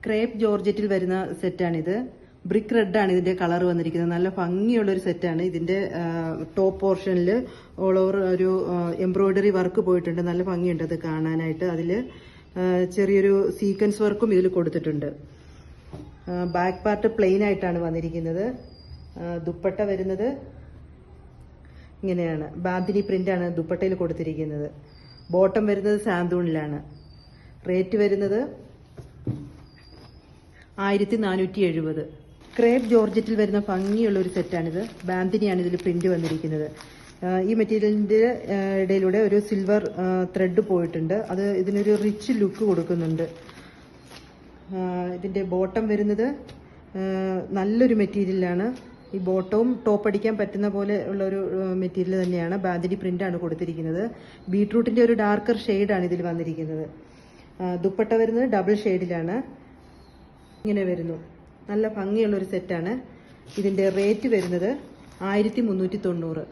Crepe ജോർജറ്റിൽ വരുന്ന സെറ്റാണിത്. Brick red ആണ് ഇതിന്റെ കളർ വന്നിരിക്കുന്നത്. നല്ല ഭംഗിയുള്ള ഒരു സെറ്റാണ്. ഇതിന്റെ ടോപ്പ് പോർഷനിൽ ഓൾ ഓവർ ഒരു എംബ്രോയിഡറി വർക്ക് പോയിട്ടുണ്ട്. നല്ല ഭംഗിയുണ്ട് അത് കാണാനായിട്ട്. അതിൽ ചെറിയൊരു സീക്വൻസ് വർക്കും ഇതിൽ കൊടുത്തിട്ടുണ്ട്. ബാക്ക് പാർട്ട് പ്ലെയിൻ ആയിട്ടാണ് വന്നിരിക്കുന്നത്. ദുപ്പട്ട വരുന്നത് ഇങ്ങനെയാണ്. ബാന്തിനി പ്രിന്റാണ് ദുപ്പട്ടയിൽ കൊടുത്തിരിക്കുന്നത്. ബോട്ടം വരുന്നത് സാന്തൂണിലാണ്. റേറ്റ് വരുന്നത് 1470. ക്രേപ്പ് ജോർജറ്റിൽ വരുന്ന ഭംഗിയുള്ള ഒരു സെറ്റാണിത്. ബാന്തിനിയാണ് ഇതിൽ പ്രിന്റ് വന്നിരിക്കുന്നത്. ഈ മെറ്റീരിയലിന്റെ ഇടയിലൂടെ ഒരു സിൽവർ ത്രെഡ് പോയിട്ടുണ്ട്. അത് ഇതിനൊരു റിച്ച് ലുക്ക് കൊടുക്കുന്നുണ്ട്. ഇതിന്റെ ബോട്ടം വരുന്നത് നല്ലൊരു മെറ്റീരിയലാണ്. ഈ ബോട്ടവും ടോപ്പ് അടിക്കാൻ പറ്റുന്ന പോലെ ഉള്ള ഒരു മെറ്റീരിയൽ തന്നെയാണ്. ബാന്തിനി പ്രിന്റാണ് കൊടുത്തിരിക്കുന്നത്. ബീട്രൂട്ടിന്റെ ഒരു ഡാർക്കർ ഷെയ്ഡാണ് ഇതിൽ വന്നിരിക്കുന്നത്. ദുപ്പട്ട വരുന്നത് ഡബിൾ ഷെയ്ഡിലാണ്. ഇങ്ങനെ വരുന്നു. നല്ല ഭംഗിയുള്ള ഒരു സെറ്റാണ്. ഇതിന്റെ റേറ്റ് വരുന്നത് 1390.